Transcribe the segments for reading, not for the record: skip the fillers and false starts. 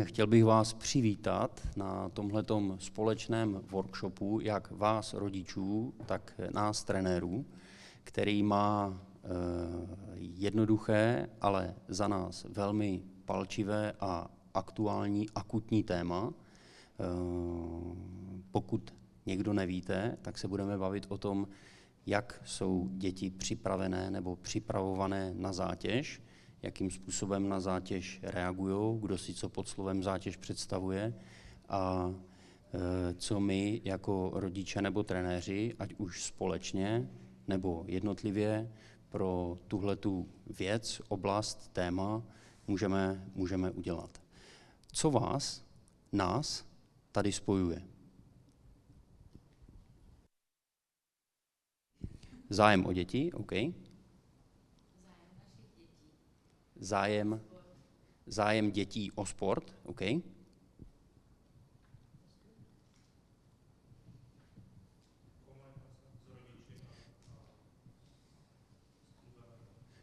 chtěl bych vás přivítat na tomhletom společném workshopu, jak vás rodičů, tak nás trenérů, který má jednoduché, ale za nás velmi palčivé a aktuální, akutní téma. Pokud někdo nevíte, tak se budeme bavit o tom, jak jsou děti připravené nebo připravované na zátěž, jakým způsobem na zátěž reagují, kdo si co pod slovem zátěž představuje a co my jako rodiče nebo trenéři, ať už společně nebo jednotlivě, pro tuhletu věc, oblast, téma můžeme udělat. Co nás tady spojuje? Zájem o děti, OK. Zájem dětí o sport, OK.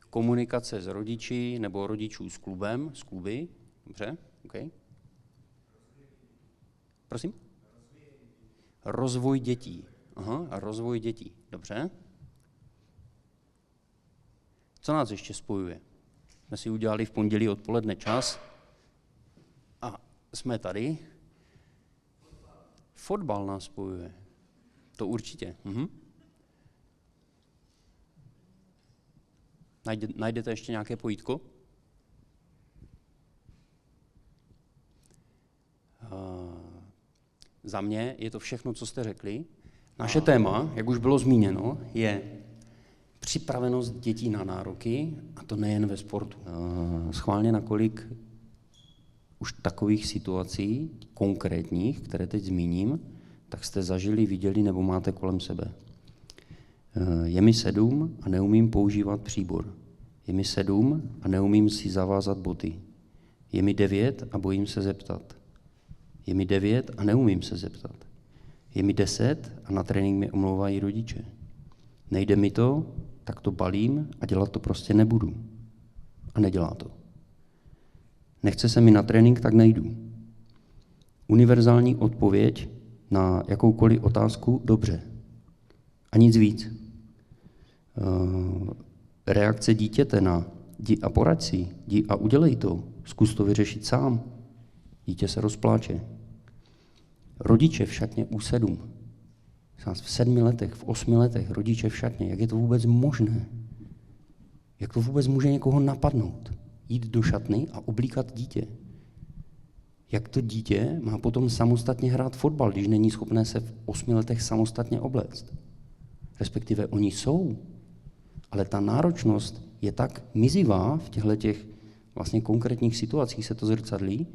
Komunikace s rodiči nebo rodičů s klubem, s kluby, dobře, OK. Prosím? Rozvoj dětí. Aha, rozvoj dětí, dobře. Co nás ještě spojuje? Jsme si udělali v pondělí odpoledne čas a jsme tady. Fotbal nás spojuje. To určitě. Najdete ještě nějaké pojítko? Za mě je to všechno, co jste řekli. Naše téma, jak už bylo zmíněno, je připravenost dětí na nároky, a to nejen ve sportu. Schválně nakolik už takových situací konkrétních, které teď zmíním, tak jste zažili, viděli nebo máte kolem sebe. Je mi 7 a neumím používat příbor. Je mi 7 a neumím si zavázat boty. Je mi 9 a bojím se zeptat. Je mi 9 a neumím se zeptat. Je mi 10 a na trénink mi omlouvají rodiče. Nejde mi to, tak to balím a dělat to prostě nebudu. A nedělá to. Nechce se mi na trénink, tak nejdu. Univerzální odpověď na jakoukoliv otázku dobře. A nic víc. Reakce dítěte na jdi a poraď si, jdi a udělej to, zkus to vyřešit sám. Dítě se rozpláče. Rodiče v šatně U7. V 7 letech, v 8 letech, rodiče v šatně. Jak je to vůbec možné? Jak to vůbec může někoho napadnout? Jít do šatny a oblíkat dítě. Jak to dítě má potom samostatně hrát fotbal, když není schopné se v 8 letech samostatně obléct? Respektive oni jsou, ale ta náročnost je tak mizivá v těchto vlastně konkrétních situacích se to zrcadlí,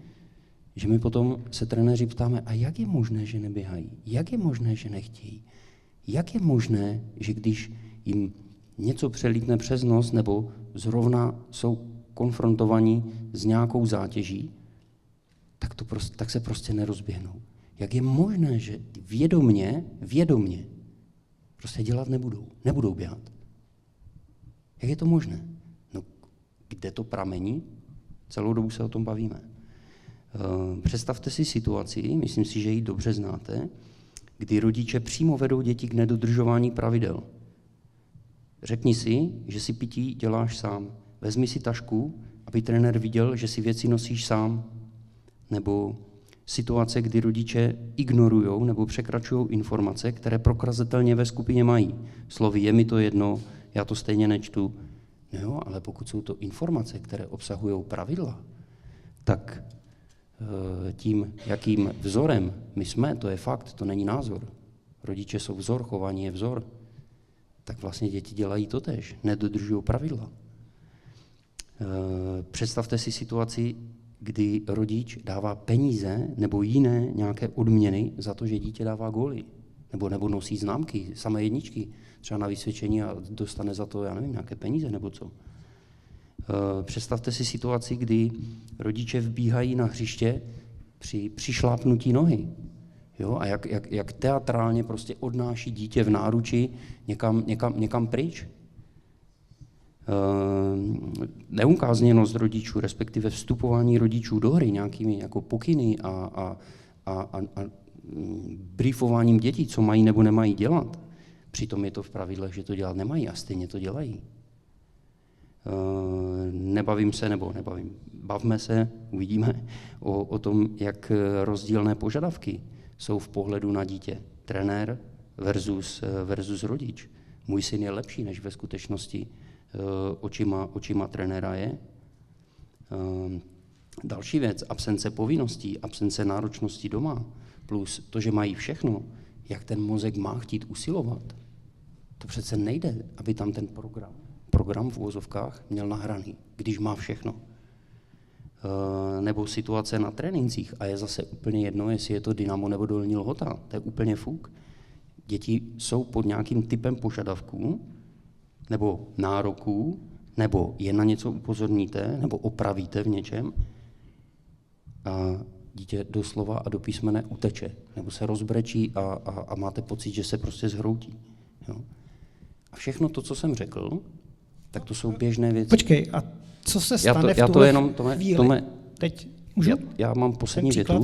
že my potom se trenéři ptáme, a jak je možné, že neběhají? Jak je možné, že nechtějí? Jak je možné, že když jim něco přelítne přes nos nebo zrovna jsou konfrontovaní s nějakou zátěží, tak se prostě nerozběhnou. Jak je možné, že vědomně prostě dělat nebudou běhat? Jak je to možné? No, kde to pramení? Celou dobu se o tom bavíme. Představte si situaci, myslím si, že ji dobře znáte, kdy rodiče přímo vedou děti k nedodržování pravidel. Řekni si, že si pití děláš sám. Vezmi si tašku, aby trenér viděl, že si věci nosíš sám. Nebo situace, kdy rodiče ignorují nebo překračují informace, které prokazatelně ve skupině mají. Slovy je mi to jedno, já to stejně nečtu. No jo, ale pokud jsou to informace, které obsahují pravidla, tak tím, jakým vzorem my jsme, to je fakt, to není názor. Rodiče jsou vzor, chování je vzor. Tak vlastně děti dělají totéž, nedodržují pravidla. Představte si situaci, kdy rodič dává peníze nebo jiné nějaké odměny za to, že dítě dává góly. Nebo nosí známky, samé jedničky, třeba na vysvědčení a dostane za to, já nevím, nějaké peníze nebo co. Představte si situaci, kdy rodiče vbíhají na hřiště při přišlápnutí nohy. Jo? A jak teatrálně prostě odnáší dítě v náruči někam pryč. neukázněnost rodičů, respektive vstupování rodičů do hry nějakými jako pokyny a briefováním dětí, co mají nebo nemají dělat. Přitom je to v pravidlech, že to dělat nemají a stejně to dělají. Bavme se, uvidíme, o tom, jak rozdílné požadavky jsou v pohledu na dítě. Trenér versus rodič. Můj syn je lepší, než ve skutečnosti očima trenéra je. Další věc, absence povinností, absence náročností doma, plus to, že mají všechno, jak ten mozek má chtít usilovat. To přece nejde, aby tam ten program v uvozovkách měl nahraný, když má všechno. Nebo situace na trénincích a je zase úplně jedno, jestli je to Dynamo nebo Dolní Lhota, to je úplně fuk. Děti jsou pod nějakým typem požadavků nebo nároků, nebo je na něco upozorníte, nebo opravíte v něčem a dítě doslova a do písmene uteče, nebo se rozbrečí a máte pocit, že se prostě zhroutí. Jo? A všechno to, co jsem řekl, tak to jsou běžné věci. Počkej, a co se stane v tuhle chvíli? Teď můžu? Já mám poslední větu,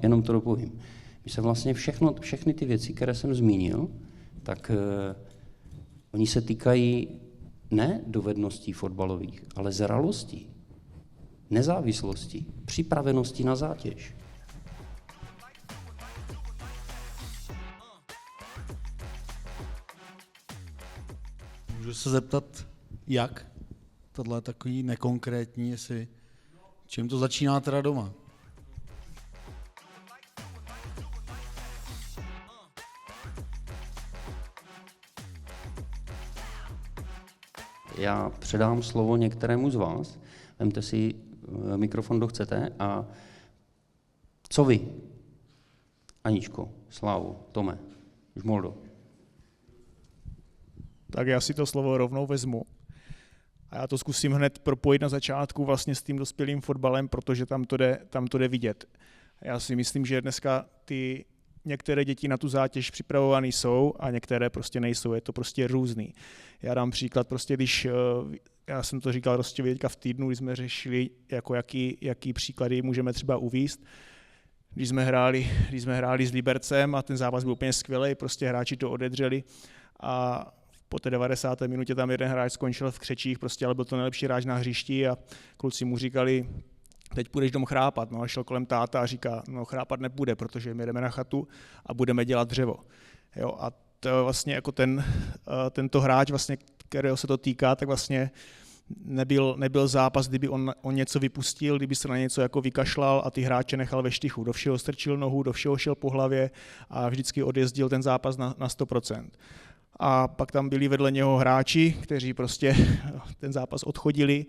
jenom to dopovím. My se vlastně všechny ty věci, které jsem zmínil, tak oni se týkají ne dovedností fotbalových, ale zralosti, nezávislosti, připravenosti na zátěž. Můžu se zeptat, jak? Tohle je takový nekonkrétní, jestli čím to začíná teda doma? Já předám slovo některému z vás, vemte si mikrofon, kdo chcete, a co vy? Aničko, Slávo, Tome, Žmoldo. Tak já si to slovo rovnou vezmu. A já to zkusím hned propojit na začátku vlastně s tím dospělým fotbalem, protože tam to jde vidět. Já si myslím, že dneska některé děti na tu zátěž připravované jsou a některé prostě nejsou. Je to prostě různý. Já dám příklad, prostě když, já jsem to říkal Rostěvi teďka v týdnu, když jsme řešili, jako jaký příklady můžeme třeba uvést. Když jsme hráli s Libercem a ten zápas byl úplně skvělý, prostě hráči to odedřeli a po té 90. minutě tam jeden hráč skončil v křečích, prostě, ale byl to nejlepší hráč na hřišti a kluci mu říkali, teď půjdeš dom chrápat. No a šel kolem táta a říká, no chrápat nepůjde, protože my jdeme na chatu a budeme dělat dřevo. Jo, a to vlastně jako tento hráč, vlastně, kterého se to týká, tak vlastně nebyl zápas, kdyby on něco vypustil, kdyby se na něco jako vykašlal a ty hráče nechal ve štychu. Do všeho strčil nohu, do všeho šel po hlavě a vždycky odjezdil ten zápas na 100%. A pak tam byli vedle něho hráči, kteří prostě ten zápas odchodili.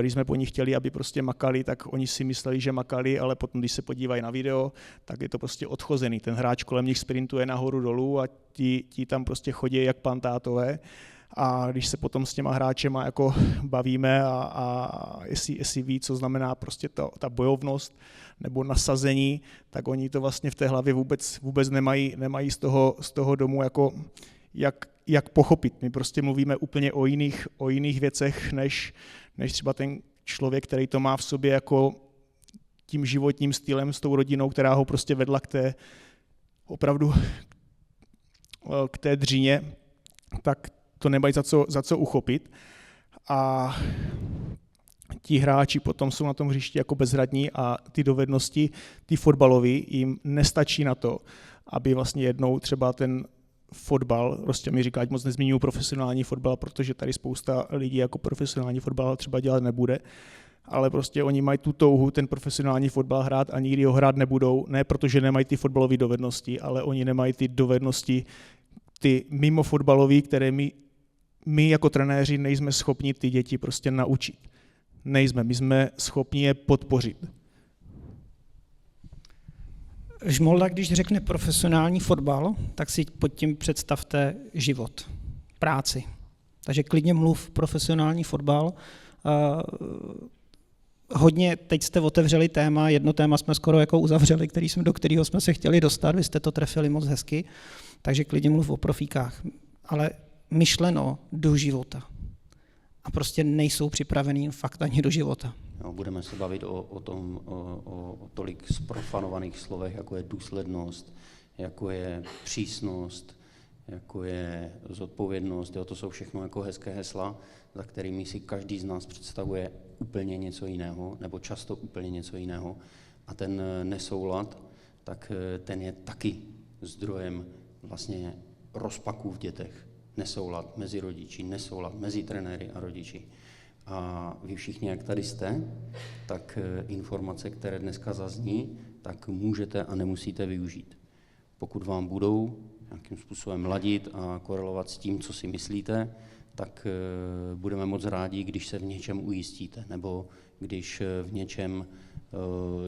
Když jsme po nich chtěli, aby prostě makali, tak oni si mysleli, že makali, ale potom, když se podívají na video, tak je to prostě odchozený. Ten hráč kolem nich sprintuje nahoru dolů a ti tam prostě chodí jak pantátové. A když se potom s těma hráčema jako bavíme a jestli ví, co znamená prostě ta bojovnost nebo nasazení, tak oni to vlastně v té hlavě vůbec nemají z toho domu jako jak pochopit. My prostě mluvíme úplně o jiných věcech, než třeba ten člověk, který to má v sobě jako tím životním stylem s tou rodinou, která ho prostě vedla k té dřině, tak to nemají za co uchopit. A ti hráči potom jsou na tom hřišti jako bezradní a ty dovednosti, ty fotbalový, jim nestačí na to, aby vlastně jednou třeba ten fotbal, prostě mi říká, ať moc nezmiňuji profesionální fotbal, protože tady spousta lidí jako profesionální fotbal třeba dělat nebude, ale prostě oni mají tu touhu ten profesionální fotbal hrát a nikdy ho hrát nebudou, ne protože nemají ty fotbalové dovednosti, ale oni nemají ty dovednosti, ty mimo fotbalové, které my jako trenéři nejsme schopni ty děti prostě naučit. Nejsme, my jsme schopni je podpořit. Žmolda, když řekne profesionální fotbal, tak si pod tím představte život, práci. Takže klidně mluv profesionální fotbal. Hodně, teď jste otevřeli téma, jedno téma jsme skoro jako uzavřeli, do kterého jsme se chtěli dostat, vy jste to trefili moc hezky, takže klidně mluv o profíkách. Ale myšleno do života. a prostě nejsou připravený fakt ani do života. Jo, budeme se bavit o tolik zprofanovaných slovech, jako je důslednost, jako je přísnost, jako je zodpovědnost. Jo, to jsou všechno jako hezké hesla, za kterými si každý z nás představuje úplně něco jiného, nebo často úplně něco jiného. A ten nesoulad, tak ten je taky zdrojem vlastně rozpaků v dětech. Nesoulad mezi rodiči, nesoulad mezi trenéry a rodiči. A vy všichni, jak tady jste, tak informace, které dneska zazní, tak můžete a nemusíte využít. Pokud vám budou nějakým způsobem ladit a korelovat s tím, co si myslíte, tak budeme moc rádi, když se v něčem ujistíte, nebo když v něčem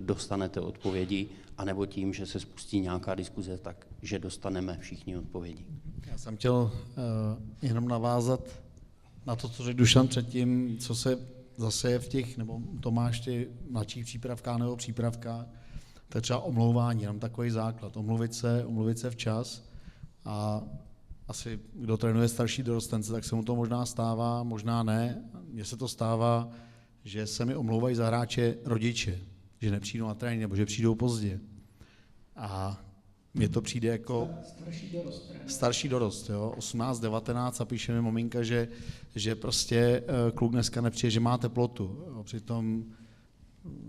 dostanete odpovědi, anebo tím, že se spustí nějaká diskuze, tak že dostaneme všichni odpovědi. Já jsem chtěl jenom navázat na to, co řekl Dušan předtím, co se zase je v těch, nebo Tomáš, těch mladších přípravkách nebo přípravkách, to je třeba omlouvání, jenom takový základ, omluvit se včas a asi kdo trénuje starší dorostence, tak se mu to možná stává, možná ne. Mně se to stává, že se mi omlouvají za hráče rodiče, že nepřijdou na trénink nebo že přijdou pozdě. A mně to přijde jako starší dorost, jo? 18, 19 a píše mi maminka, že prostě kluk dneska nepřijde, že má teplotu. Jo? Přitom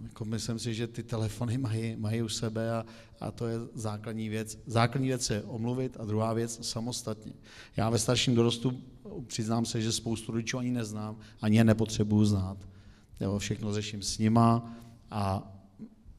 jako myslím si, že ty telefony mají u sebe a to je základní věc. Základní věc je omluvit a druhá věc samostatně. Já ve starším dorostu přiznám se, že spoustu rodičů ani neznám, ani je nepotřebuju znát. Jo? Všechno řeším s nima a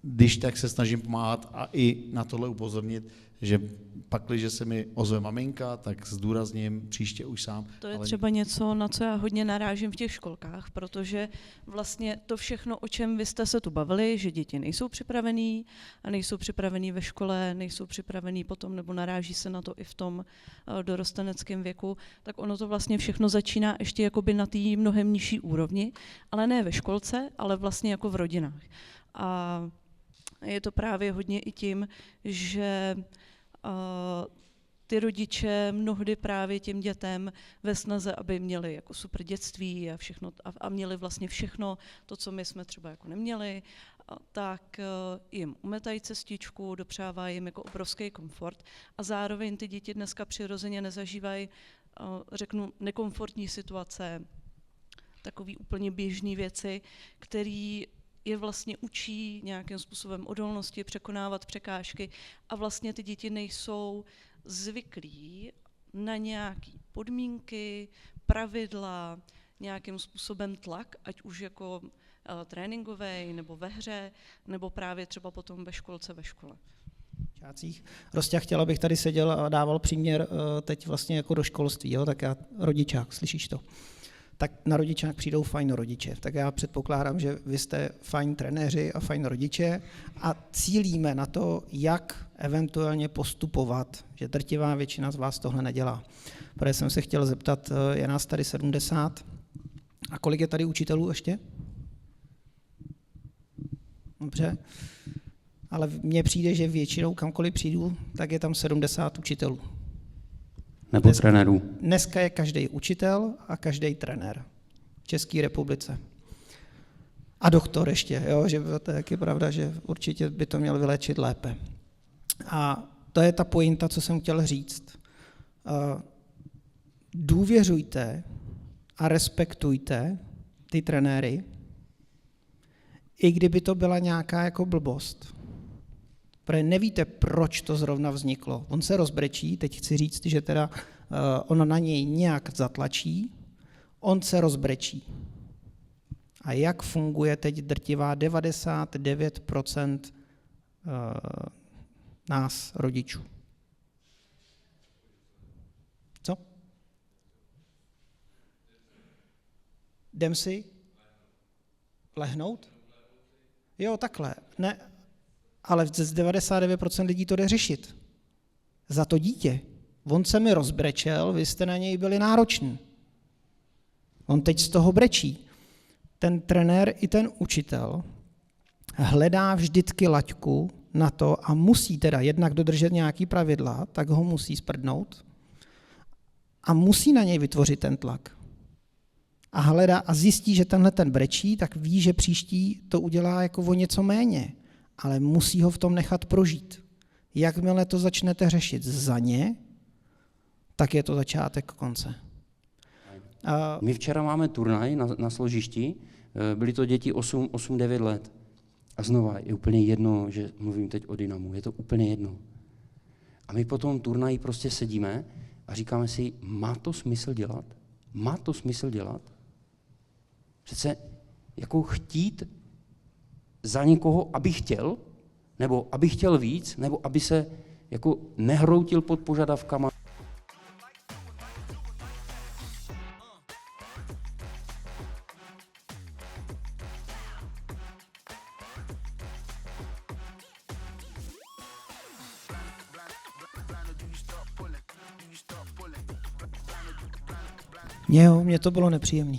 když tak se snažím pomáhat a i na tohle upozornit, že pakliže se mi ozve maminka, tak zdůrazním příště už sám. To je třeba něco, na co já hodně narážím v těch školkách, protože vlastně to všechno, o čem vy jste se tu bavili, že děti nejsou připravený a nejsou připravený ve škole, nejsou připravený potom, nebo naráží se na to i v tom dorosteneckém věku, tak ono to vlastně všechno začíná ještě jakoby na té mnohem nižší úrovni, ale ne ve školce, ale vlastně jako v rodinách. A je to právě hodně i tím, že ty rodiče mnohdy právě těm dětem ve snaze, aby měli jako super dětství a všechno a měli vlastně všechno to, co my jsme třeba jako neměli, tak jim umetají cestičku, dopřávají jim jako obrovský komfort a zároveň ty děti dneska přirozeně nezažívají, řeknu, nekomfortní situace, takový úplně běžné věci, které je vlastně učí nějakým způsobem odolnosti, překonávat překážky a vlastně ty děti nejsou zvyklí na nějaké podmínky, pravidla, nějakým způsobem tlak, ať už jako tréninkový nebo ve hře, nebo právě třeba potom ve školce, ve škole. Prostě chtěla bych tady seděl a dával příměr teď vlastně jako do školství, jo? Tak já rodičák, slyšíš to? Tak na rodičák přijdou fajn rodiče. Tak já předpokládám, že vy jste fajn trenéři a fajn rodiče a cílíme na to, jak eventuálně postupovat, že drtivá většina z vás tohle nedělá. Protože jsem se chtěl zeptat, je nás tady 70 a kolik je tady učitelů ještě? Dobře. Ale mně přijde, že většinou kamkoliv přijdu, tak je tam 70 učitelů. Nebo trenérů. Dneska je každý učitel a každý trenér v České republice. A doktor ještě, jo, že to je taky pravda, že určitě by to měl vylečit lépe. A to je ta pointa, co jsem chtěl říct. Důvěřujte a respektujte ty trenéry, i kdyby to byla nějaká jako blbost. Protože nevíte, proč to zrovna vzniklo. On se rozbrečí, teď chci říct, že teda ono na něj nějak zatlačí, on se rozbrečí. A jak funguje teď drtivá 99% nás, rodičů? Co? Jdem si? Lehnout? Jo, takhle. Ne, ale z 99% lidí to jde řešit. Za to dítě. On se mi rozbrečel, vy jste na něj byli nároční. On teď z toho brečí. Ten trenér i ten učitel hledá vždycky laťku na to a musí teda jednak dodržet nějaký pravidla, tak ho musí sprdnout a musí na něj vytvořit ten tlak. a hledá a zjistí, že tenhle ten brečí, tak ví, že příští to udělá jako o něco méně, ale musí ho v tom nechat prožít. Jakmile to začnete řešit za ně, tak je to začátek konce. My včera máme turnaj na složišti, byly to děti 8-9 let. A znova je úplně jedno, že mluvím teď o Dynamu, je to úplně jedno. A my po tom turnaji prostě sedíme a říkáme si, má to smysl dělat? Má to smysl dělat? Přece jako chtít za někoho, aby chtěl, nebo aby chtěl víc, nebo aby se jako nehroutil pod požadavkama. Mně to bylo nepříjemné.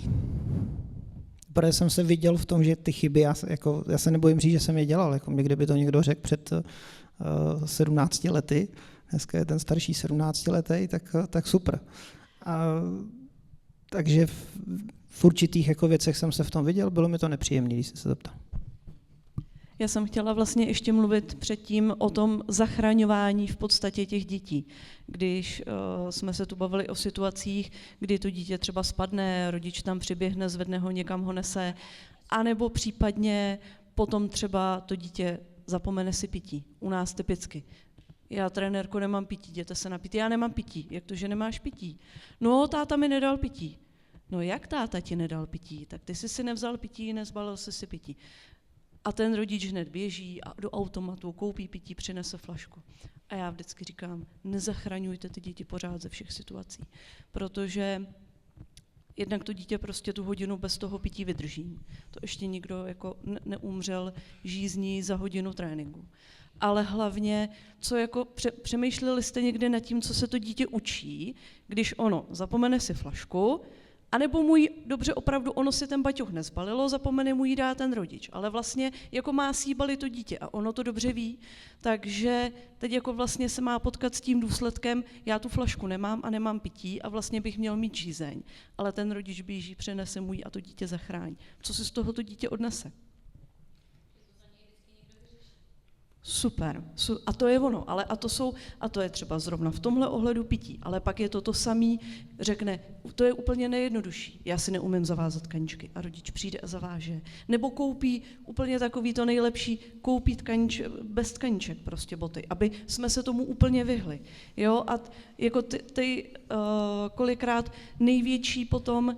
Protože jsem se viděl v tom, že ty chyby, já se nebojím říct, že jsem je dělal. Jako mě kdyby to někdo řekl před 17 lety, dneska je ten starší 17 letý, tak super. Takže v určitých jako věcech jsem se v tom viděl, bylo mi to nepříjemné, když jsi se zeptal. Já jsem chtěla vlastně ještě mluvit předtím o tom zachraňování v podstatě těch dětí. Když jsme se tu bavili o situacích, kdy to dítě třeba spadne, rodič tam přiběhne, zvedne ho, někam ho nese, anebo případně potom třeba to dítě zapomene si pití. U nás typicky. Já, trenérko, nemám pití, jděte se napít. Já nemám pití. Jak to, že nemáš pití? No, táta mi nedal pití. No, jak táta ti nedal pití? Tak ty jsi si nevzal pití, nezbalil jsi si pití. A ten rodič hned běží a do automatu, koupí pití, přinese flašku. A já vždycky říkám, nezachraňujte ty děti pořád ze všech situací, protože jednak to dítě prostě tu hodinu bez toho pití vydrží. To ještě nikdo jako neumřel žízní za hodinu tréninku. Ale hlavně, co jako přemýšleli jste někdy nad tím, co se to dítě učí, když ono zapomene si flašku, anebo dobře opravdu ono si ten baťoch nezbalilo, zapomene mu jí dát ten rodič, ale vlastně jako má síbali to dítě a ono to dobře ví, takže teď jako vlastně se má potkat s tím důsledkem, já tu flašku nemám a nemám pití a vlastně bych měl mít žízeň, ale ten rodič běží, přenese mu ji a to dítě zachrání. Co si z toho to dítě odnese? Super. A to je ono, ale a to je třeba zrovna v tomhle ohledu pití, ale pak je to samý, řekne, to je úplně nejjednodušší, já si neumím zavázat kaničky a rodič přijde a zaváže. Nebo koupí úplně takový to nejlepší, koupí bez tkaniček prostě boty, aby jsme se tomu úplně vyhli. Jo? A jako kolikrát největší potom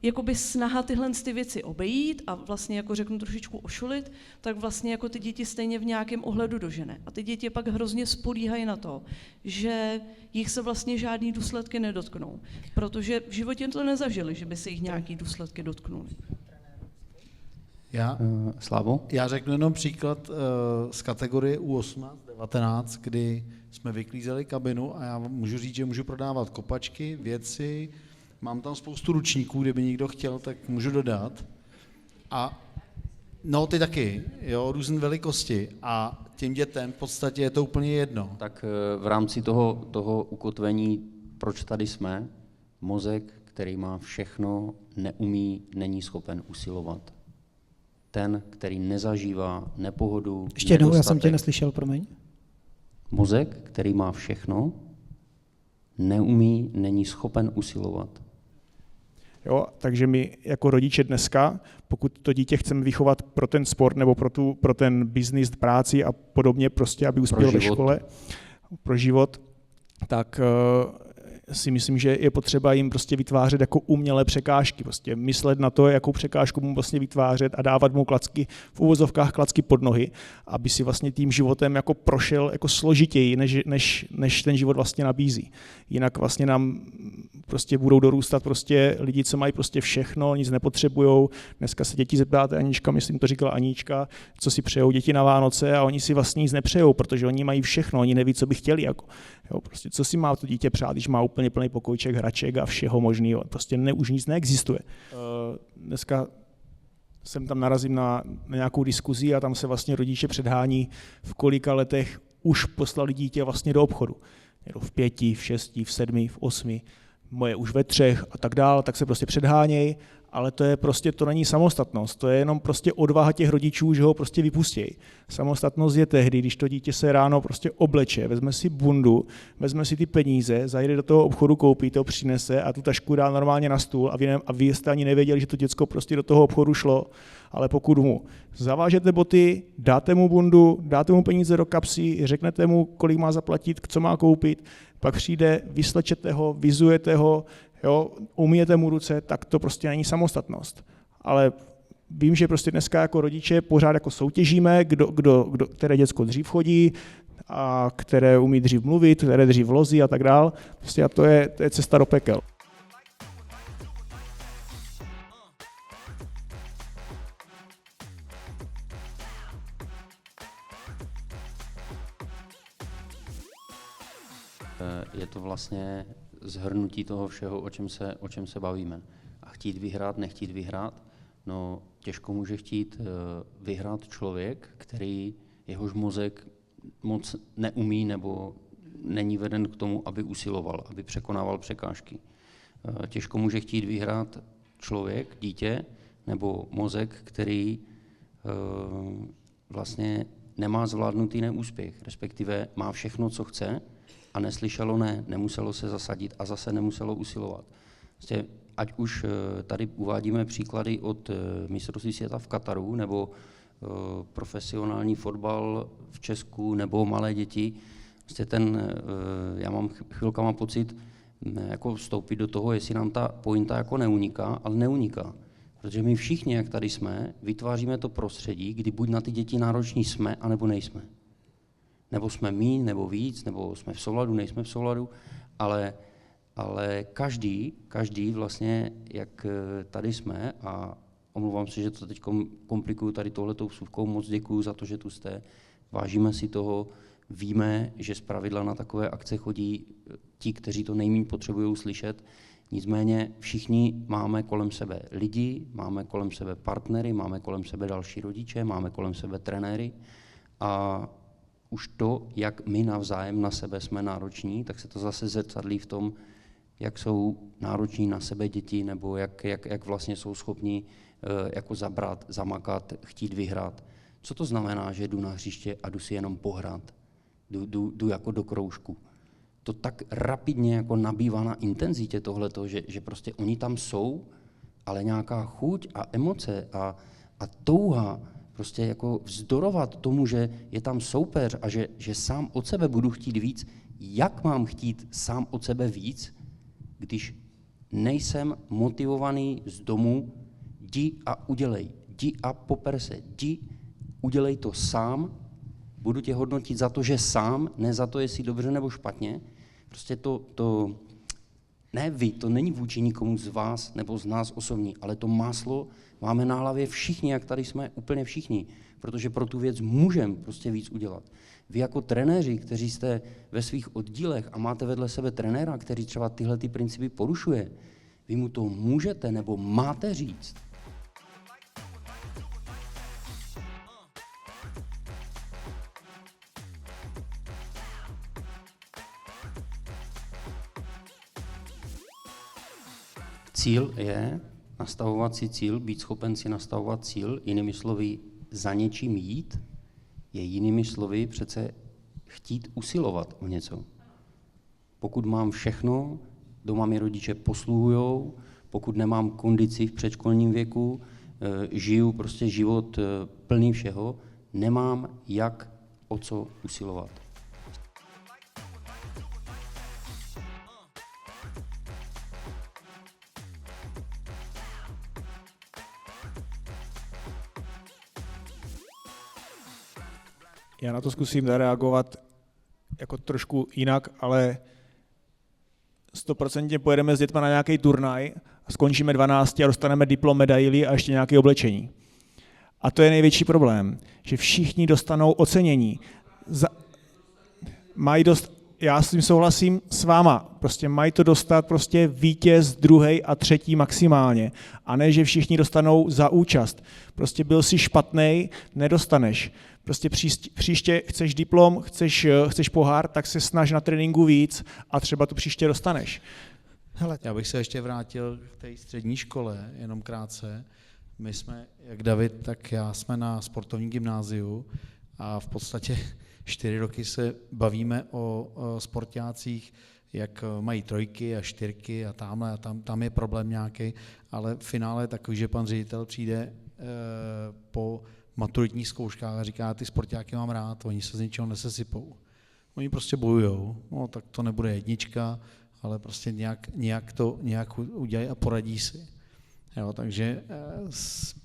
jakoby snaha tyhle ty věci obejít a vlastně jako řeknu trošičku ošulit, tak vlastně jako ty děti stejně v nějakém ohledu dožene. A ty děti pak hrozně spolíhají na to, že jich se vlastně žádný důsledky nedotknou, protože v životě to nezažili, že by se jich nějaký důsledky dotknuly. Slavo? Já řeknu jenom příklad z kategorie U18-19, kdy jsme vyklízeli kabinu a já můžu říct, že můžu prodávat kopačky, věci, mám tam spoustu ručníků, kdyby někdo chtěl, tak můžu dodat. A no, ty taky, jo, různé velikosti. A těm dětem v podstatě je to úplně jedno. Tak v rámci toho ukotvení, proč tady jsme, mozek, který má všechno, neumí, není schopen usilovat. Ten, který nezažívá nepohodu, ještě jednou, já jsem tě neslyšel, promiň. Mozek, který má všechno, neumí, není schopen usilovat. Jo, takže my jako rodiče dneska, pokud to dítě chceme vychovat pro ten sport nebo pro ten biznis, práci a podobně, prostě, aby uspěl ve škole, pro život, tak si myslím, že je potřeba jim prostě vytvářet jako umělé překážky, prostě myslet na to, jakou překážku mu vlastně vytvářet a dávat mu klacky, v uvozovkách klacky pod nohy, aby si vlastně tím životem jako prošel jako složitěji, než ten život vlastně nabízí. Jinak vlastně nám prostě budou dorůstat prostě lidi, co mají prostě všechno, nic nepotřebujou. Dneska se děti zeptáte, Anička, myslím, to říkala Anička, co si přejou děti na Vánoce a oni si vlastně nic nepřejou, protože oni mají všechno, oni neví, co by chtěli. Jako. Jo, prostě, co si má to dítě přát, když má úplně plný pokojček, hraček a všeho možného. Prostě už nic neexistuje. Dneska jsem tam narazím na nějakou diskuzi a tam se vlastně rodiče předhání, v kolika letech už poslali dítě vlastně do obchodu. V 5, v 6, v 7, v 8. moje už ve 3 a tak dál, tak se prostě předháněj, ale to je prostě, to není samostatnost, to je jenom prostě odvaha těch rodičů, že ho prostě vypustějí. Samostatnost je tehdy, když to dítě se ráno prostě obleče, vezme si bundu, vezme si ty peníze, zajde do toho obchodu, koupí to, přinese a tu tašku dá normálně na stůl a vy jste ani nevěděli, že to děcko prostě do toho obchodu šlo, ale pokud mu zavážete boty, dáte mu bundu, dáte mu peníze do kapsy, řeknete mu, kolik má zaplatit, co má koupit, pak přijde, vyslečete ho, vizujete ho, jo, umyjete mu ruce, tak to prostě není samostatnost. Ale vím, že prostě dneska jako rodiče pořád jako soutěžíme, které děcko dřív chodí, a které umí dřív mluvit, které dřív vlozí a tak dál. Prostě a to je cesta do pekel. Je to vlastně shrnutí toho všeho, o čem se bavíme. A chtít vyhrát, nechtít vyhrát, no těžko může chtít vyhrát člověk, který jehož mozek moc neumí nebo není veden k tomu, aby usiloval, aby překonával překážky. Těžko může chtít vyhrát člověk, dítě nebo mozek, který vlastně nemá zvládnutý neúspěch, respektive má všechno, co chce, a neslyšelo ne, nemuselo se zasadit a zase nemuselo usilovat. Vlastně, ať už tady uvádíme příklady od mistrovství světa v Kataru, nebo profesionální fotbal v Česku, nebo malé děti, vlastně já mám chvilkama pocit, jako vstoupit do toho, jestli nám ta pointa jako neuniká, ale neuniká. Protože my všichni, jak tady jsme, vytváříme to prostředí, kdy buď na ty děti nároční jsme, anebo nejsme. Nebo jsme míň, nebo víc, nebo jsme v souladu, nejsme v souladu, ale každý vlastně, jak tady jsme, a omlouvám se, že to teď komplikuju tady tohletou vsuvkou, moc děkuju za to, že tu jste, vážíme si toho, víme, že zpravidla na takové akce chodí ti, kteří to nejméně potřebují slyšet, nicméně všichni máme kolem sebe lidi, máme kolem sebe partnery, máme kolem sebe další rodiče, máme kolem sebe trenéry a už to, jak my navzájem na sebe jsme nároční, tak se to zase zrcadlí v tom, jak jsou nároční na sebe děti, nebo jak vlastně jsou schopni jako zabrat, zamakat, chtít vyhrát. Co to znamená, že jdu na hřiště a jdu si jenom pohrát? Jdu jako do kroužku. To tak rapidně jako nabývá na intenzitě tohleto, že prostě oni tam jsou, ale nějaká chuť a emoce a touha prostě jako vzdorovat tomu, že je tam soupeř a že sám od sebe budu chtít víc. Jak mám chtít sám od sebe víc, když nejsem motivovaný z domu, jdi a udělej, jdi a poper se, jdi, udělej to sám, budu tě hodnotit za to, že sám, ne za to, jestli dobře nebo špatně. Prostě ne vy, to není vůči nikomu z vás nebo z nás osobní, ale to máslo máme na hlavě všichni, jak tady jsme, úplně všichni, protože pro tu věc můžeme prostě víc udělat. Vy jako trenéři, kteří jste ve svých oddílech a máte vedle sebe trenéra, který třeba tyhle ty principy porušuje, vy mu to můžete nebo máte říct. Cíl je nastavovat si cíl, být schopen si nastavovat cíl, jinými slovy za něčím jít, je jinými slovy přece chtít usilovat o něco. Pokud mám všechno, doma mi rodiče posluhujou, pokud nemám kondici v předškolním věku, žiju prostě život plný všeho, nemám jak o co usilovat. Já na to zkusím zareagovat jako trošku jinak, ale 100% pojedeme s dětma na nějaký turnaj a skončíme 12 a dostaneme diplom, medaili a ještě nějaké oblečení. A to je největší problém, že všichni dostanou ocenění. Já s tím souhlasím s váma, prostě mají to dostat prostě vítěz, druhý a třetí maximálně. A ne, že všichni dostanou za účast. Prostě byl jsi špatnej, nedostaneš. Prostě příště chceš diplom, chceš pohár, tak se snaž na tréninku víc a třeba to příště dostaneš. Hele, Já bych se ještě vrátil k té střední škole, jenom krátce. My jsme, jak David, tak já jsme na sportovním gymnáziu a v podstatě 4 roky se bavíme o sportácích, jak mají 3 a 4 a tamhle a tam je problém nějaký, ale v finále je takový, že pan ředitel přijde po maturitních zkouškách a říká, ty sportáky mám rád, oni se z ničeho nesesypou. Oni prostě bojujou, no tak to nebude 1, ale prostě nějak udělají a poradí si. Jo, takže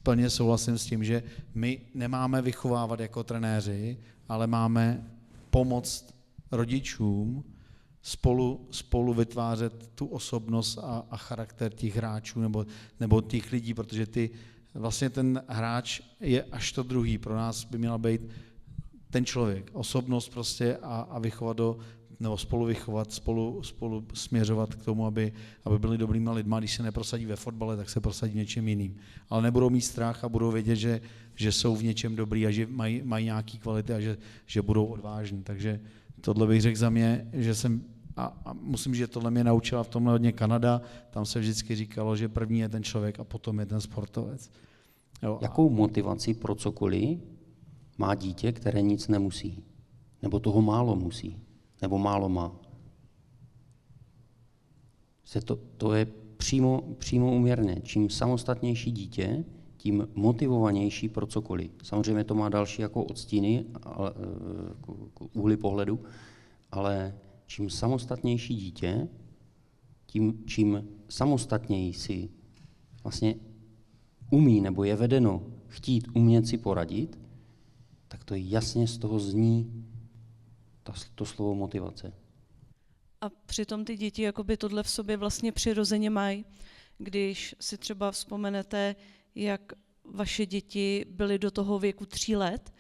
plně souhlasím s tím, že my nemáme vychovávat jako trenéři, ale máme pomoct rodičům spolu vytvářet tu osobnost a charakter těch hráčů nebo těch lidí, protože vlastně ten hráč je až to druhý. Pro nás by měla být ten člověk, osobnost prostě a vychovat nebo spolu vychovat, spolu směřovat k tomu, aby byli dobrýma lidma. Když se neprosadí ve fotbale, tak se prosadí v něčem jiným. Ale nebudou mít strach a budou vědět, že jsou v něčem dobrý a že mají nějaký kvality a že budou odvážní. Takže tohle bych řekl za mě, že jsem a musím, že tohle mě naučila v tomhle hodně Kanada. Tam se vždycky říkalo, že první je ten člověk a potom je ten sportovec. Jo, Jakou motivaci pro cokoliv má dítě, které nic nemusí? Nebo toho málo musí? Nebo málo má? To je přímo úměrné. Čím samostatnější dítě, tím motivovanější pro cokoliv. Samozřejmě to má další jako odstíny, úhly pohledu, ale čím samostatnější dítě, čím samostatněji si vlastně umí nebo je vedeno chtít umět si poradit, tak to jasně z toho zní to slovo motivace. A přitom ty děti jakoby tohle v sobě vlastně přirozeně mají. Když si třeba vzpomenete, jak vaše děti byly do toho věku 3 let,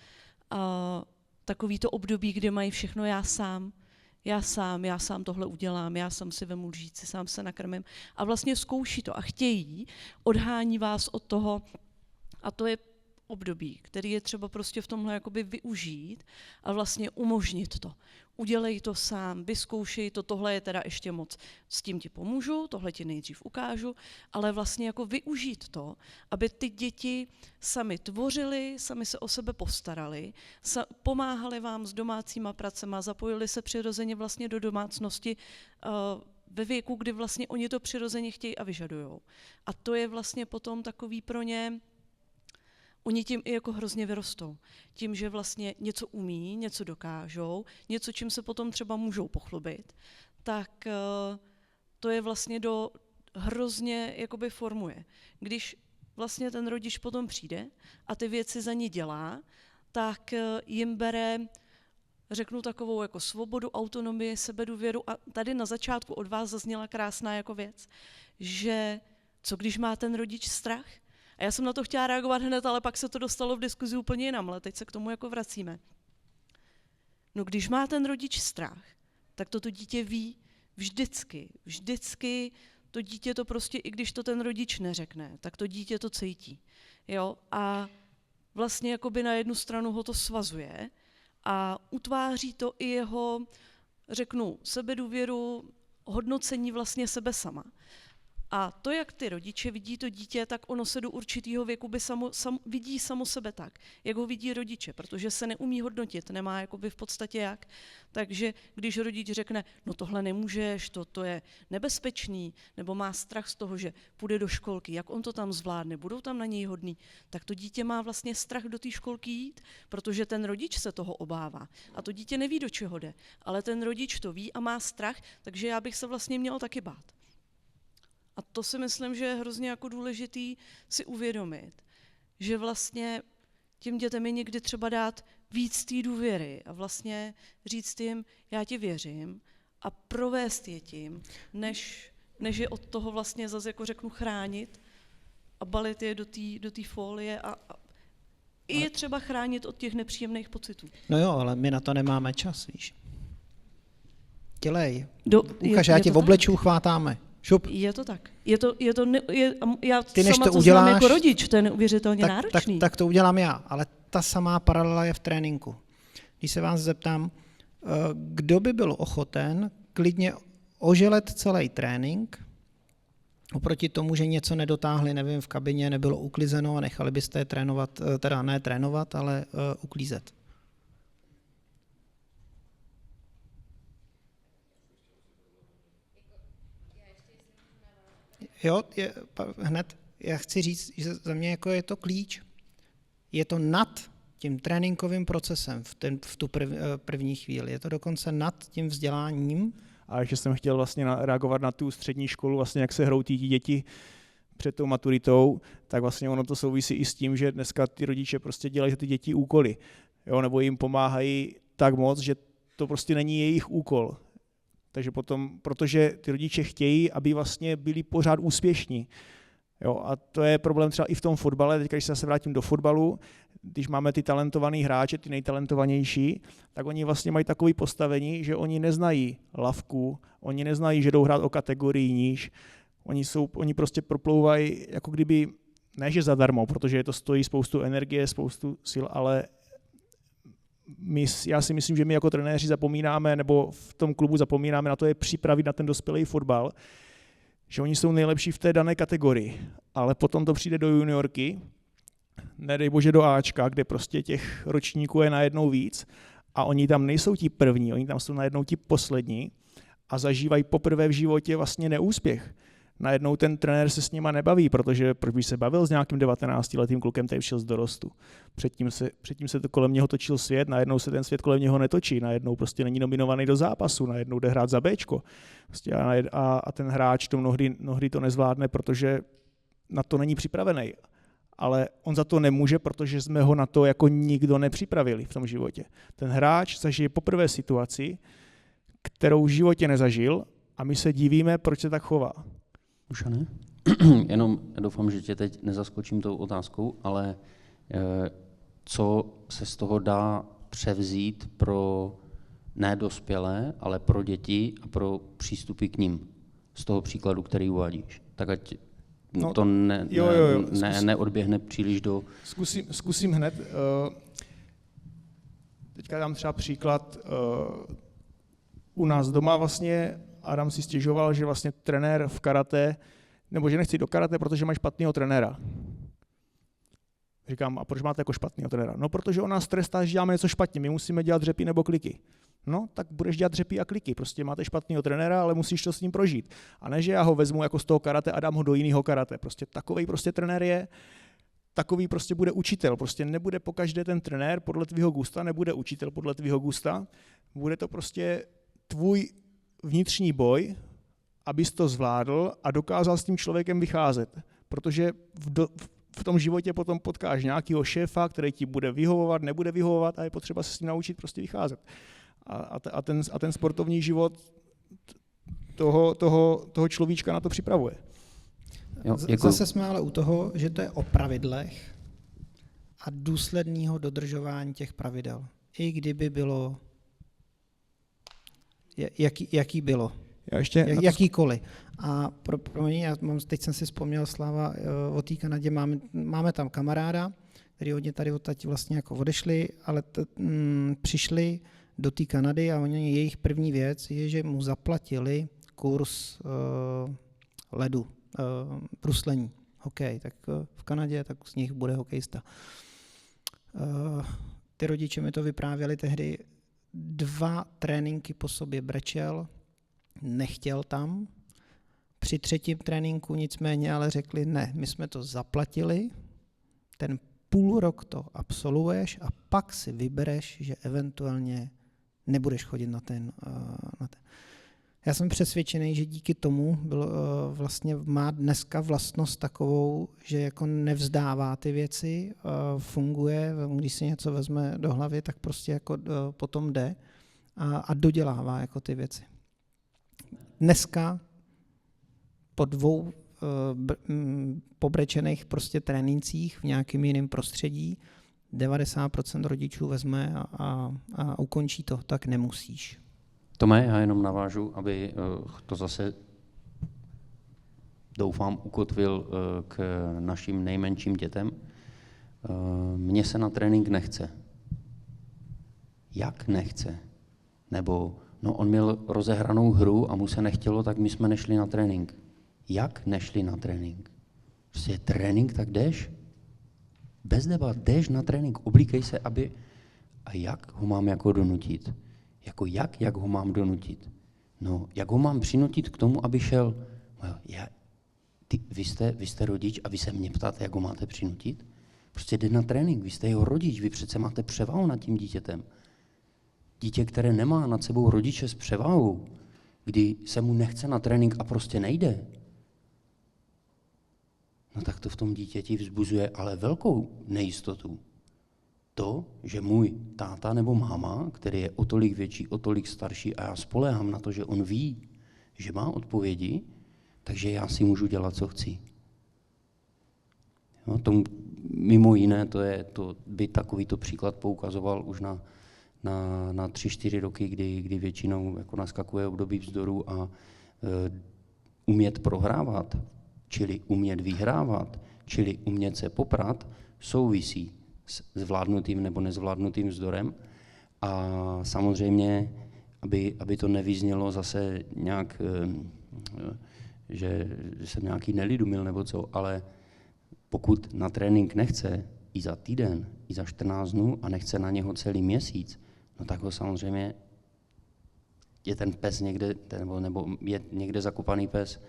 a takový to období, kdy mají všechno já sám tohle udělám, já sám si vemu lžíci, sám se nakrmím a vlastně zkouší to a chtějí, odhání vás od toho a to je období, který je třeba prostě v tomhle jakoby využít a vlastně umožnit to. Udělej to sám, vyzkoušej to, tohle je teda ještě moc, s tím ti pomůžu, tohle ti nejdřív ukážu, ale vlastně jako využít to, aby ty děti sami tvořili, sami se o sebe postarali, pomáhali vám s domácíma pracema, zapojili se přirozeně vlastně do domácnosti ve věku, kdy vlastně oni to přirozeně chtějí a vyžadujou. A to je vlastně potom takový pro ně. Oni tím i jako hrozně vyrostou. Tím, že vlastně něco umí, něco dokážou, něco, čím se potom třeba můžou pochlubit, tak to je vlastně hrozně jakoby formuje. Když vlastně ten rodič potom přijde a ty věci za ní dělá, tak jim bere, řeknu takovou jako svobodu, autonomii, sebedůvěru a tady na začátku od vás zazněla krásná jako věc, že co když má ten rodič strach? A já jsem na to chtěla reagovat hned, ale pak se to dostalo v diskuzi úplně jinam, ale teď se k tomu jako vracíme. No když má ten rodič strach, tak to dítě ví vždycky to dítě to prostě, i když to ten rodič neřekne, tak to dítě to cítí. Jo? A vlastně jakoby na jednu stranu ho to svazuje a utváří to i jeho, řeknu, sebedůvěru, hodnocení vlastně sebe sama. A to, jak ty rodiče vidí to dítě, tak ono se do určitého věku vidí samo sebe tak, jak ho vidí rodiče, protože se neumí hodnotit, nemá jakoby v podstatě jak. Takže když rodič řekne, no tohle nemůžeš, to je nebezpečný, nebo má strach z toho, že půjde do školky, jak on to tam zvládne, budou tam na něj hodný, tak to dítě má vlastně strach do té školky jít, protože ten rodič se toho obává. A to dítě neví, do čeho jde, ale ten rodič to ví a má strach, takže já bych se vlastně měl taky bát. A to si myslím, že je hrozně jako důležitý si uvědomit, že vlastně těm dětem je někdy třeba dát víc té důvěry a vlastně říct jim, já ti věřím a provést je tím, než je od toho vlastně zase jako řeknu chránit a balit je do té folie a i je třeba chránit od těch nepříjemných pocitů. No jo, ale my na to nemáme čas, víš. Dělej. Ukaž, já tě v obleču chvátáme. Šup. Je to tak. Já ty, než sama to to uděláš, znám jako rodič, to je neuvěřitelně náročný. Tak to udělám já, ale ta samá paralela je v tréninku. Když se vás zeptám, kdo by byl ochoten klidně oželet celý trénink, Oproti tomu, že něco nedotáhli, nevím, v kabině nebylo uklizeno a nechali byste je trénovat, teda ne trénovat, ale uklízet. Jo, hned. Já chci říct, že za mě jako je to klíč. Je to nad tím tréninkovým procesem v tu první chvíli. Je to dokonce nad tím vzděláním. A ještě jsem chtěl vlastně reagovat na tu střední školu, vlastně jak se hrou ty děti před tou maturitou, tak vlastně ono to souvisí i s tím, že dneska ty rodiče prostě dělají za ty děti úkoly, jo, nebo jim pomáhají tak moc, že to prostě není jejich úkol. Takže potom, protože ty rodiče chtějí, aby vlastně byli pořád úspěšní. Jo, a to je problém třeba i v tom fotbale. Teď, když se zase vrátím do fotbalu, když máme ty talentovaný hráče, ty nejtalentovanější, tak oni vlastně mají takové postavení, že oni neznají lavku, oni neznají, že jdou hrát o kategorii níž. Oni prostě proplouvají jako kdyby, ne že zadarmo, protože to stojí spoustu energie, spoustu sil, ale já si myslím, že my jako trenéři zapomínáme, nebo v tom klubu zapomínáme na to je připravit na ten dospělý fotbal, že oni jsou nejlepší v té dané kategorii, ale potom to přijde do juniorky, nedej bože do Ačka, kde prostě těch ročníků je najednou víc a oni tam nejsou ti první, oni tam jsou najednou ti poslední a zažívají poprvé v životě vlastně neúspěch. Najednou ten trenér se s nima nebaví, protože proč by se bavil s nějakým 19letým klukem, který šel z dorostu. Předtím se to kolem něho točil svět, najednou se ten svět kolem něho netočí, najednou prostě není nominovaný do zápasu, najednou jde hrát za Bčko. Prostě a ten hráč to mnohdy to nezvládne, protože na to není připravený. Ale on za to nemůže, protože jsme ho na to jako nikdo nepřipravili v tom životě. Ten hráč zažije poprvé situaci, kterou v životě nezažil a my se divíme, proč se tak chová. Už ne? Jenom doufám, že tě teď nezaskočím tou otázkou, ale co se z toho dá převzít pro ne dospělé, ale pro děti a pro přístupy k ním? Z toho příkladu, který uvádíš. Tak ať to neodběhne příliš do... Zkusím hned. Teďka dám třeba příklad. U nás doma vlastně Adam si stěžoval, že vlastně trenér v karate, nebo že nechci do karate, protože má špatného trenéra. Říkám, a proč máte jako špatného trenéra? No, protože on nás trestá, že děláme něco špatně, my musíme dělat dřepy nebo kliky. No, tak budeš dělat dřepy a kliky, prostě máte špatného trenéra, ale musíš to s ním prožít. A ne, že já ho vezmu jako z toho karate a dám ho do jiného karate. Prostě takovej prostě trenér je, takový prostě bude učitel. Prostě nebude pokaždé ten trenér podle tvýho gusta, nebude učitel podle tvýho gusta, bude to prostě tvůj vnitřní boj, abys to zvládl a dokázal s tím člověkem vycházet. Protože v tom životě potom potkáš nějakého šéfa, který ti bude vyhovovat, nebude vyhovovat a je potřeba se s ním naučit prostě vycházet. A ten sportovní život toho človíčka na to připravuje. Jo, zase jsme ale u toho, že to je o pravidlech a důsledného dodržování těch pravidel. I kdyby bylo jaký bylo. Jakýkoliv. A pro mě, teď jsem si vzpomněl, Slava, o té Kanadě, máme tam kamaráda, který hodně tady odtať vlastně jako odešli, ale přišli do té Kanady a jejich první věc je, že mu zaplatili kurz ledu, bruslení, hokej. Tak v Kanadě tak z nich bude hokejista. Ty rodiče mi to vyprávěli tehdy, 2 tréninky po sobě brečel, nechtěl tam. Při 3. tréninku nicméně ale řekli, ne, my jsme to zaplatili, ten půl rok to absolvuješ a pak si vybereš, že eventuálně nebudeš chodit na ten. Já jsem přesvědčený, že díky tomu vlastně má dneska vlastnost takovou, že jako nevzdává ty věci, funguje, když si něco vezme do hlavy, tak prostě jako potom jde a dodělává jako ty věci. Dneska po 2 pobrečených prostě trénincích v nějakém jiném prostředí 90% rodičů vezme a ukončí to, tak nemusíš. Tome, já jenom navážu, aby to zase doufám ukotvil k našim nejmenším dětem. Mně se na trénink nechce. Jak nechce? Nebo no on měl rozehranou hru a mu se nechtělo, tak my jsme nešli na trénink. Jak nešli na trénink? Prostě trénink, tak jdeš. Bez debat, jdeš na trénink, oblíkej se, aby... A jak ho mám jako donutit? Jako jak ho mám donutit? No, jak ho mám přinutit k tomu, aby šel? No, vy jste rodič a vy se mě ptáte, jak ho máte přinutit? Prostě jde na trénink, vy jste jeho rodič, vy přece máte převahu nad tím dítětem. Dítě, které nemá nad sebou rodiče s převahou, kdy se mu nechce na trénink a prostě nejde, no tak to v tom dítěti vzbuzuje ale velkou nejistotu. To, že můj táta nebo máma, který je o tolik větší, o tolik starší a já spoléhám na to, že on ví, že má odpovědi, takže já si můžu dělat, co chci. No, to, mimo jiné, to by takovýto příklad poukazoval už na 3-4 roky, kdy většinou jako naskakuje období vzdoru a umět prohrávat, čili umět vyhrávat, čili umět se poprat, souvisí s zvládnutým nebo nezvládnutým vzdorem. A samozřejmě, aby to nevyznělo zase nějak, že jsem nějaký nelidumil nebo co, ale pokud na trénink nechce i za týden, i za 14 dnů a nechce na něho celý měsíc, no tak ho samozřejmě je ten pes někde, nebo je někde zakopaný pes.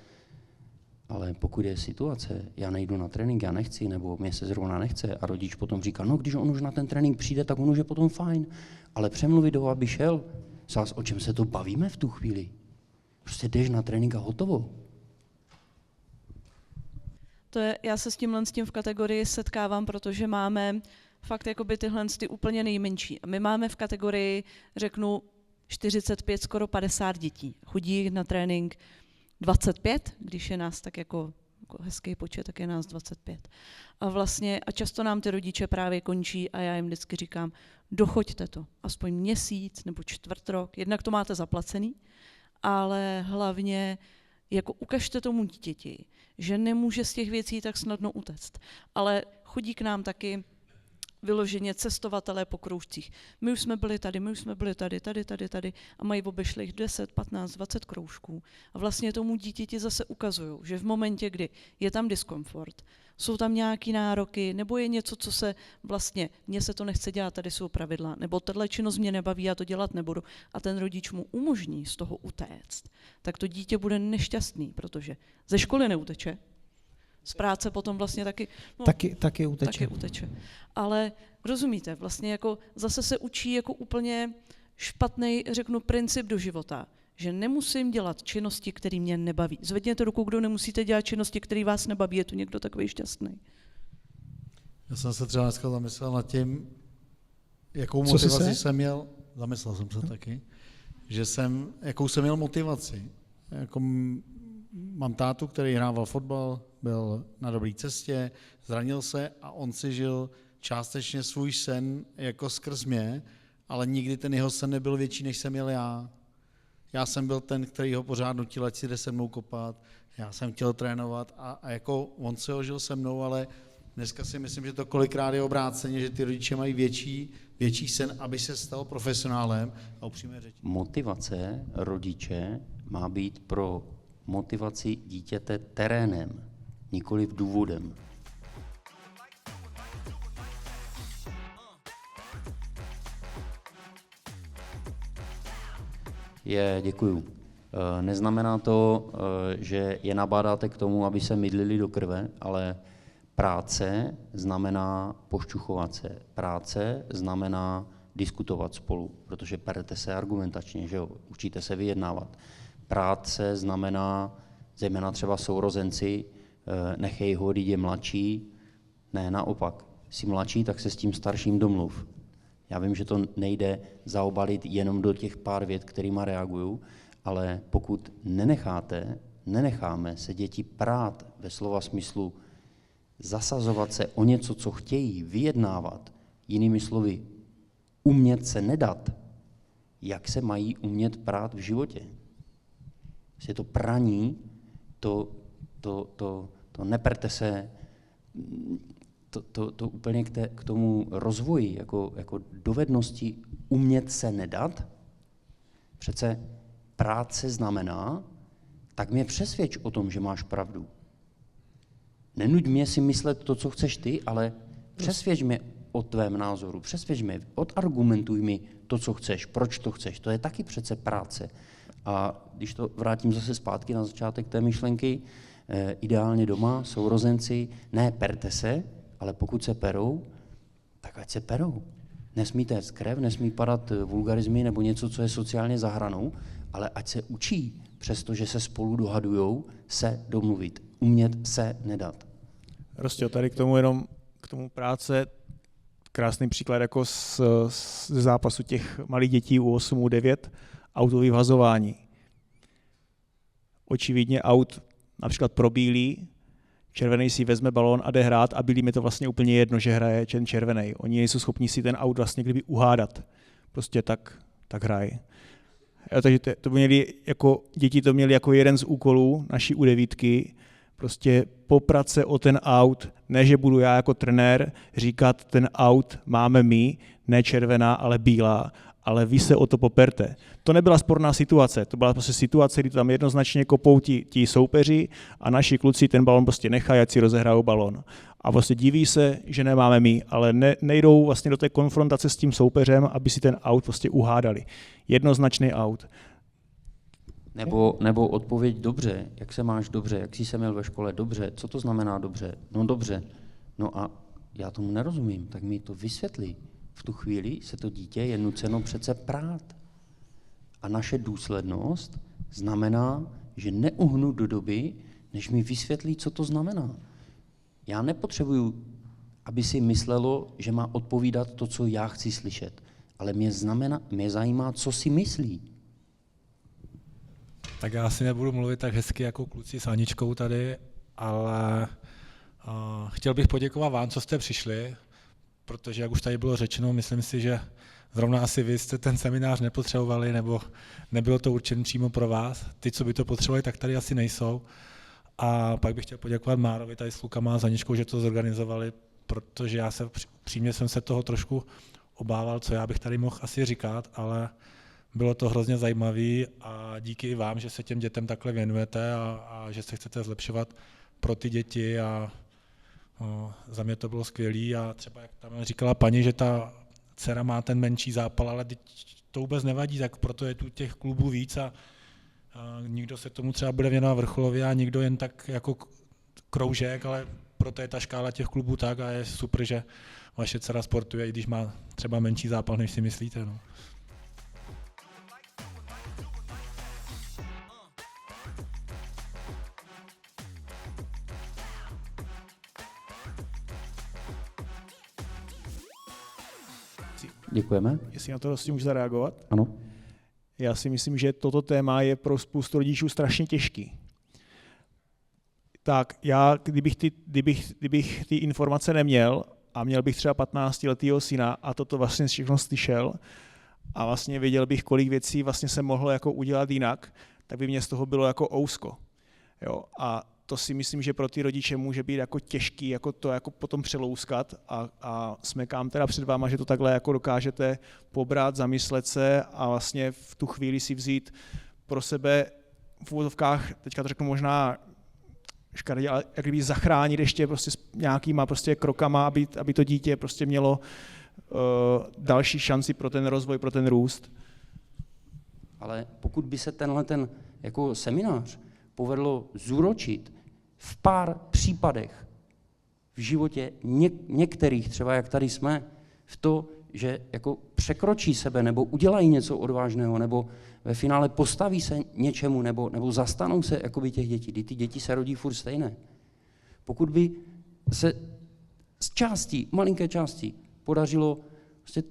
Ale pokud je situace, já nejdu na trénink, já nechci, nebo mě se zrovna nechce a rodič potom říká, no když on už na ten trénink přijde, tak on už je potom fajn, ale přemluvit ho, aby šel, zás o čem se to bavíme v tu chvíli? Prostě jdeš na trénink a hotovo. Já se s tím v kategorii setkávám, protože máme fakt jakoby tyhle ty úplně nejmenší. My máme v kategorii, řeknu, 45, skoro 50 dětí. Chodí na trénink 25, když je nás tak jako hezký počet, tak je nás 25. A často nám ty rodiče právě končí a já jim vždycky říkám, dochoďte to, aspoň měsíc nebo čtvrtrok, jednak to máte zaplacený, ale hlavně jako ukažte tomu dítěti, že nemůže z těch věcí tak snadno utéct. Ale chodí k nám taky vyloženě cestovatelé po kroužcích. My už jsme byli tady a mají obešlých 10, 15, 20 kroužků. A vlastně tomu dítěti zase ukazují, že v momentě, kdy je tam diskomfort, jsou tam nějaký nároky, nebo je něco, co se vlastně, mně se to nechce dělat, tady jsou pravidla, nebo tato činnost mě nebaví, já to dělat nebudu, a ten rodič mu umožní z toho utéct, tak to dítě bude nešťastný, protože ze školy neuteče, z práce potom vlastně taky, no, taky uteče. Taky uteče. Ale rozumíte, vlastně jako zase se učí jako úplně špatný, řeknu, princip do života, že nemusím dělat činnosti, které mě nebaví. Zvedněte ruku, kdo nemusíte dělat činnosti, které vás nebaví, je tu někdo takový šťastný. Já jsem se třeba dneska zamyslel nad tím, jakou motivaci jsem měl, zamyslel jsem se taky, jakou jsem měl motivaci. Jako mám tátu, který hrával fotbal, byl na dobré cestě, zranil se a on si žil částečně svůj sen jako skrz mě, ale nikdy ten jeho sen nebyl větší, než jsem měl já. Já jsem byl ten, který ho pořád nutil, ať si jde se mnou kopat, já jsem chtěl trénovat a jako on se ho žil se mnou, ale dneska si myslím, že to kolikrát je obráceně, že ty rodiče mají větší sen, aby se stal profesionálem a upřímně řečeno. Motivace rodiče má být pro motivaci dítěte terénem, nikoliv důvodem. Děkuju. Neznamená to, že je nabádáte k tomu, aby se mydlili do krve, ale práce znamená pošťuchovat se. Práce znamená diskutovat spolu, protože perete se argumentačně, že jo? Učíte se vyjednávat. Práce znamená, zejména třeba sourozenci, nechej ho, když je mladší. Ne, naopak. Jsi mladší, tak se s tím starším domluv. Já vím, že to nejde zaobalit jenom do těch pár vět, kterýma reaguju, ale pokud nenecháme se děti prát ve slova smyslu zasazovat se o něco, co chtějí, vyjednávat, jinými slovy, umět se nedat, jak se mají umět prát v životě. Je to praní, to neperte se, to úplně k tomu rozvoji, jako dovednosti umět se nedat. Přece práce znamená tak mě přesvědč o tom, že máš pravdu. Nenuď mě si myslet to, co chceš ty, ale přesvědč mě o tvém názoru, přesvědč mě, odargumentuj mi to, co chceš, proč to chceš. To je taky přece práce. A když to vrátím zase zpátky na začátek té myšlenky, ideálně doma, sourozenci, ne perte se, ale pokud se perou, tak ať se perou. Nesmí téct krev, nesmí padat vulgarizmy nebo něco, co je sociálně za hranou, ale ať se učí, přestože se spolu dohadujou, se domluvit. Umět se nedat. Prostě tady k tomu práce, krásný příklad jako z zápasu těch malých dětí u 8, u 9, autový vhazování. Očividně aut například probílí, červený si vezme balón a jde hrát a bílým je to vlastně úplně jedno, že hraje ten červený. Oni nejsou schopni si ten aut vlastně kdyby uhádat. Prostě tak hrají. Takže to měli jako, děti to měli jako jeden z úkolů naší U9, prostě poprat se o ten aut, ne, že budu já jako trenér říkat, ten aut máme my, ne červená, ale bílá, ale vy se o to poperte. To nebyla sporná situace, to byla prostě situace, kdy tam jednoznačně kopou ti soupeři a naši kluci ten balon prostě nechají, ať si rozehrajou balon. A vlastně diví se, že nemáme my, ale nejdou vlastně do té konfrontace s tím soupeřem, aby si ten aut prostě uhádali. Jednoznačný aut. Nebo odpověď dobře, jak se máš dobře, jak jsi se měl ve škole dobře, co to znamená dobře? No dobře. No a já tomu nerozumím, tak mi to vysvětlí. V tu chvíli se to dítě je nuceno přece prát. A naše důslednost znamená, že neuhnu do doby, než mi vysvětlí, co to znamená. Já nepotřebuju, aby si myslelo, že má odpovídat to, co já chci slyšet, ale mě zajímá, co si myslí. Tak já si nebudu mluvit tak hezky jako kluci s Aničkou tady, ale chtěl bych poděkovat vám, co jste přišli, protože jak už tady bylo řečeno, myslím si, že zrovna asi vy jste ten seminář nepotřebovali, nebo nebylo to určené přímo pro vás. Ty, co by to potřebovali, tak tady asi nejsou. A pak bych chtěl poděkovat Márovi tady s klukama a s Aničkou, že to zorganizovali, protože já přímě jsem se toho trošku obával, co já bych tady mohl asi říkat, ale bylo to hrozně zajímavé a díky i vám, že se těm dětem takhle věnujete a že se chcete zlepšovat pro ty děti a za mě to bylo skvělé a třeba jak tam říkala paní, že ta dcera má ten menší zápal, ale to vůbec nevadí, tak proto je tu těch klubů víc a nikdo se tomu třeba bude věnovat vrcholově a nikdo jen tak jako kroužek, ale proto je ta škála těch klubů tak a je super, že vaše dcera sportuje, i když má třeba menší zápal, než si myslíte. No. Děkujeme. Jestli na to vlastně můžu zareagovat? Ano. Já si myslím, že toto téma je pro spoustu rodičů strašně těžký. Tak já, kdybych ty informace neměl a měl bych třeba 15letýho syna a toto vlastně všechno slyšel a vlastně věděl bych, kolik věcí vlastně se mohlo jako udělat jinak, tak by mě z toho bylo jako ousko. Jo? A to si myslím, že pro ty rodiče může být jako těžký, jako to jako potom přelouskat a smekám teda před váma, že to takhle jako dokážete pobrat, zamyslet se a vlastně v tu chvíli si vzít pro sebe v úvodovkách, teďka to řeknu možná škaredě, ale jak kdyby zachránit ještě prostě s nějakýma prostě krokama, aby to dítě prostě mělo další šanci pro ten rozvoj, pro ten růst. Ale pokud by se tenhle jako seminář povedlo zúročit v pár případech v životě některých, třeba jak tady jsme, v to, že jako překročí sebe nebo udělají něco odvážného, nebo ve finále postaví se něčemu, nebo zastanou se jakoby těch dětí. Ty děti se rodí furt stejné. Pokud by se z části, malinké části, podařilo prostě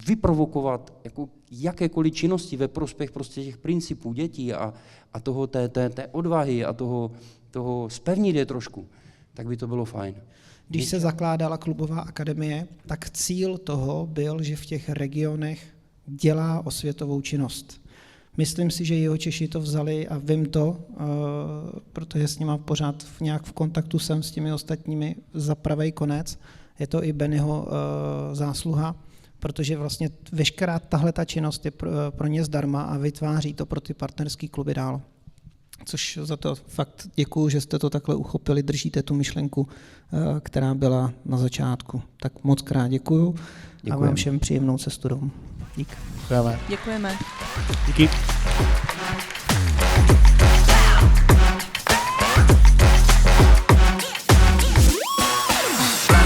vyprovokovat jako jakékoliv činnosti ve prospěch prostě těch principů dětí a toho té odvahy a toho spevnit je trošku, tak by to bylo fajn. Když se zakládala klubová akademie, tak cíl toho byl, že v těch regionech dělá osvětovou činnost. Myslím si, že Jihočeši to vzali a vím to, protože s nima pořád nějak v kontaktu jsem s těmi ostatními za pravej konec. Je to i Bennyho zásluha, protože vlastně veškerá tahleta činnost je pro ně zdarma a vytváří to pro ty partnerské kluby dál. což za to fakt děkuju, že jste to takhle uchopili, držíte tu myšlenku, která byla na začátku. Tak moc krát děkuju a vám všem příjemnou cestu domů. Dík. Děkujeme. Děkujeme. Díky.